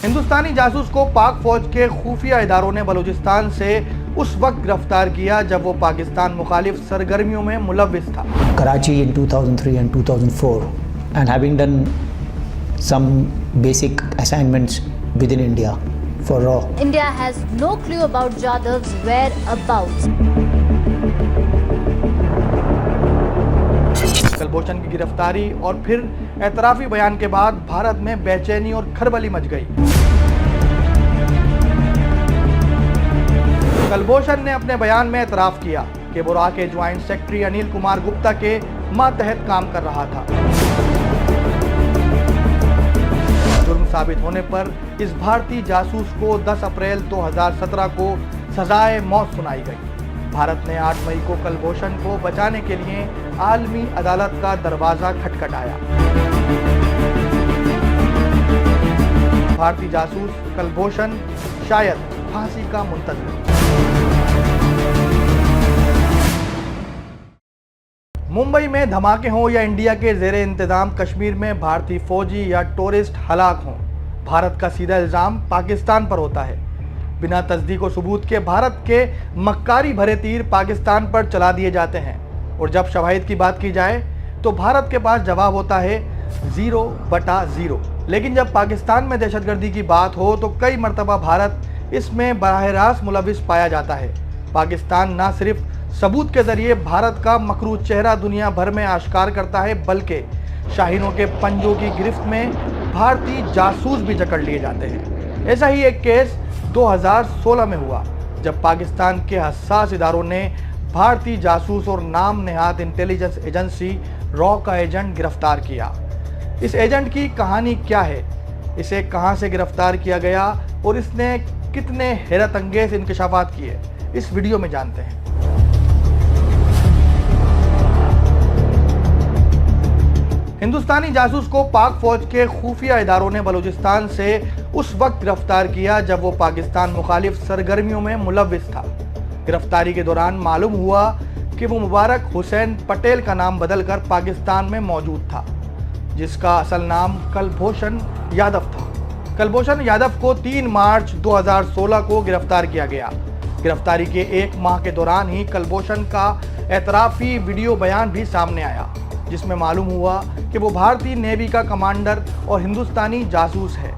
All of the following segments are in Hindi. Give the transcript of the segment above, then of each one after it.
हिंदुस्तानी जासूस को पाक फौज के खुफिया इदारों ने बलूचिस्तान से उस वक्त गिरफ्तार किया जब वो पाकिस्तान मुखालिफ सरगर्मियों में मुलव्विस था। Karachi in 2003 and 2004, and having done some basic assignments within India for RAW. India has no clue about Jadav's whereabouts. Kulbhushan की गिरफ्तारी और फिर एतराफी बयान के बाद भारत में बेचैनी और खलबली मच गई। कलभूषण ने अपने बयान में एतराफ किया कि वो RAW के ज्वाइंट सेक्रेटरी अनिल कुमार गुप्ता के मातहत काम कर रहा था। जुर्म साबित होने पर इस भारतीय जासूस को 10 अप्रैल 2017 को सजाए मौत सुनाई गई। भारत ने 8 मई को कलभूषण को बचाने के लिए आलमी अदालत का दरवाजा खटखटाया। भारतीय जासूस कलभूषण शायद फांसी का मुंतज़िर। मुंबई में धमाके हों या इंडिया के जेरे इंतजाम कश्मीर में भारतीय फौजी या टूरिस्ट हलाक हों, भारत का सीधा इल्जाम पाकिस्तान पर होता है। बिना तस्दीक और सबूत के भारत के मक्कारी भरे तीर पाकिस्तान पर चला दिए जाते हैं और जब शवाहिद की बात की जाए तो भारत के पास जवाब होता है 0/0। लेकिन जब पाकिस्तान में दहशतगर्दी की बात हो तो कई मरतबा भारत इसमें बराह रास्त मुलविस पाया जाता है। पाकिस्तान न सिर्फ सबूत के जरिए भारत का मकरू चेहरा दुनिया भर में आश्कार करता है बल्कि शाहीनों के पंजों की गिरफ्त में भारतीय जासूस भी जकड़ लिए जाते हैं। ऐसा ही एक केस 2016 में हुआ जब पाकिस्तान के हसास इदारों ने भारतीय जासूस और नाम नेहाद इंटेलिजेंस एजेंसी RAW का एजेंट गिरफ्तार किया। इस एजेंट की कहानी क्या है, इसे कहां से गिरफ्तार किया गया और इसने कितने हैरत अंगेज इंकशाफात किए, इस वीडियो में जानते हैं। हिंदुस्तानी जासूस को पाक फौज के खुफिया इदारों ने बलूचिस्तान से उस वक्त गिरफ्तार किया जब वो पाकिस्तान मुखालिफ सरगर्मियों में मुलव्विस था। गिरफ्तारी के दौरान मालूम हुआ कि वो मुबारक हुसैन पटेल का नाम बदलकर पाकिस्तान में मौजूद था, जिसका असल नाम कलभूषण यादव था। कलभूषण यादव को 3 मार्च 2016 को गिरफ्तार किया गया। गिरफ्तारी के 1 माह के दौरान ही कलभूषण का एतराफी वीडियो बयान भी सामने आया, जिसमें मालूम हुआ कि वो भारतीय नेवी का कमांडर और हिंदुस्तानी जासूस है।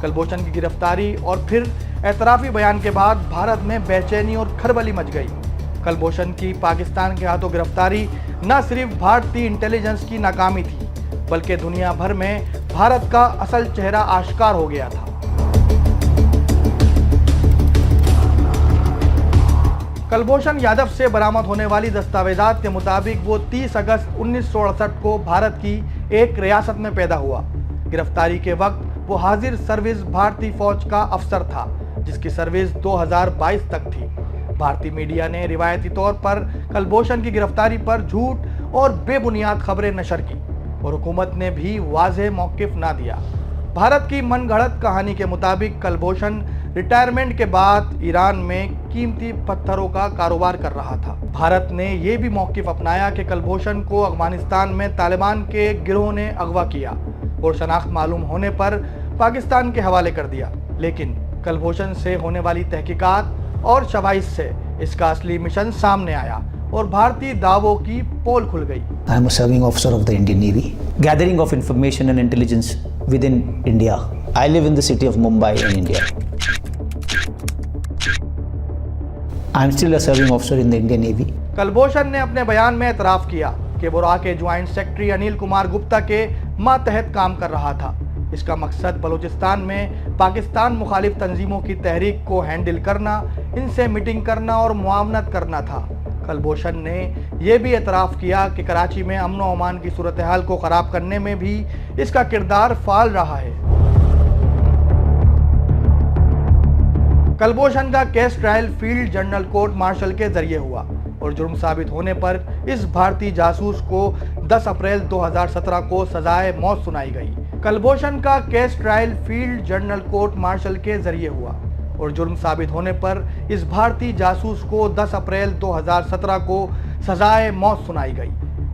कलभूषण की गिरफ्तारी और फिर एतराफी बयान के बाद भारत में बेचैनी और खलबली मच गई। कलभूषण की पाकिस्तान के हाथों गिरफ्तारी न सिर्फ भारतीय इंटेलिजेंस की नाकामी थी बल्कि दुनिया भर में भारत का असल चेहरा आश्कार हो गया था। कलभूषण यादव से बरामद होने वाली दस्तावेजात के मुताबिक वो 30 अगस्त 1968 को भारत की एक रियासत में पैदा हुआ। गिरफ्तारी के वक्त वो हाजिर सर्विस भारतीय फौज का अफसर था, जिसकी सर्विस 2022 तक थी। भारतीय मीडिया ने रिवायती तौर पर कलभूषण की गिरफ्तारी पर झूठ और बेबुनियाद खबरें नशर की और हुकूमत ने भी वाज़ेह मौक़िफ़ ना दिया। भारत की मनगढ़ंत कहानी के मुताबिक कलभूषण रिटायरमेंट के बाद ईरान में कीमती पत्थरों का कारोबार कर रहा था। भारत ने यह भी मौक़िफ़ अपनाया कि कलभूषण को अफगानिस्तान में तालिबान के गिरोह ने अगवा किया और शनाख्त मालूम होने पर पाकिस्तान के हवाले कर दिया। लेकिन कलभूषण से होने वाली तहकीकात और शवाहिद से इसका असली मिशन सामने आया और भारतीय दावों की पोल खुल गई। I am a serving officer of the Indian Navy. Gathering of information and intelligence within India. I live in the city of Mumbai in India. I am still a serving officer in the Indian Navy. Kulbhushan ने अपने बयान में एतराफ़ किया कि वो RAW के ज्वाइंट सेक्रेटरी अनिल कुमार गुप्ता के मातहत काम कर रहा था। इसका मकसद बलूचिस्तान में पाकिस्तान मुखालिफ तंजीमों की तहरीक को हैंडल करना, इनसे मीटिंग करना और मुआवनत करना था। कलभूषण ने यह भी एतराफ़ किया कि कराची में अमन व अमान की सूरत हाल को ख़राब करने में भी इसका किरदार फाल रहा है। कलभूषण का case trial field general court martial के जरिए हुआ और जुर्म साबित होने पर इस भारतीय जासूस को 10 अप्रैल 2017 को सजाए मौत सुनाई गई। कलभूषण का case trial field general court martial के जरिए हुआ और जुर्म साबित होने पर इस भारतीय जासूस को 10 अप्रैल 2017 को सजाए मौत सुनाई गई।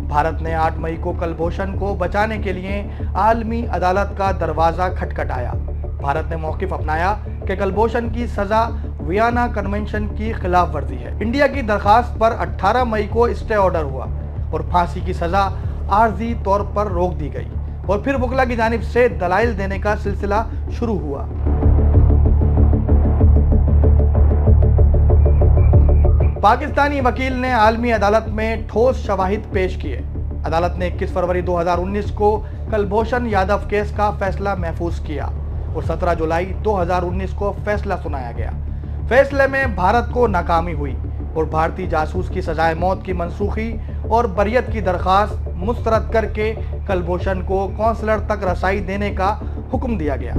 भारत ने 8 मई को कलभूषण को बचाने के लिए आलमी अदालत का दरवाज़ा खटखटाया। भारत ने मौकिफ अपनाया कि कुलभूषण की सजा वियना कन्वेंशन की खिलाफ वर्जी है। इंडिया की दरखास्त पर 18 मई को स्टे ऑर्डर हुआ और फांसी की सजा आर्जी तौर पर रोक दी गई और फिर वकला की जानिब से दलाइल देने का सिलसिला शुरू हुआ। पाकिस्तानी वकील ने आलमी अदालत में ठोस शवाहिद पेश किए। अदालत ने 21 फरवरी 2019 को कुलभूषण यादव केस का फैसला महफूज किया और 17 जुलाई 2019 को फैसला सुनाया गया। फैसले में भारत को नाकामी हुई और भारतीय जासूस की सजाए मौत की मनसूखी और बरियत की दरखास्त मुस्तरद करके कुलभूषण को कौंसलर तक रसाई देने का हुक्म दिया गया।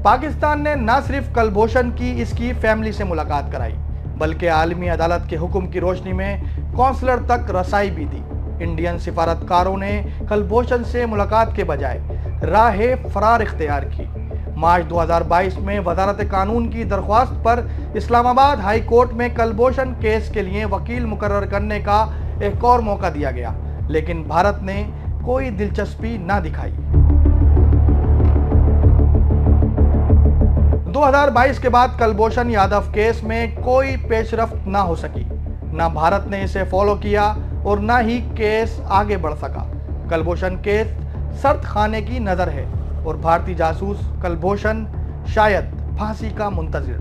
पाकिस्तान ने न सिर्फ कुलभूषण की इसकी फैमिली से मुलाकात कराई बल्कि आलमी अदालत के हुक्म की रोशनी में कौंसलर तक रसाई भी दी। इंडियन सिफारतकारों ने कुलभूषण से मुलाकात के बजाय राह फरार इख्तियार की। मार्च 2022 में वजारत कानून की दरख्वास्त पर इस्लामाबाद हाई कोर्ट में कुलभूषण केस के लिए वकील मुकर्रर करने का एक और मौका दिया गया, लेकिन भारत ने कोई दिलचस्पी न दिखाई। 2022 के बाद कुलभूषण यादव केस में कोई पेशरफ्त न हो सकी। न भारत ने इसे फॉलो किया और न ही केस आगे बढ़ सका। कुलभूषण केस शर्त खाने की नज़र है और भारतीय जासूस कुलभूषण शायद फांसी का मुंतज़िर।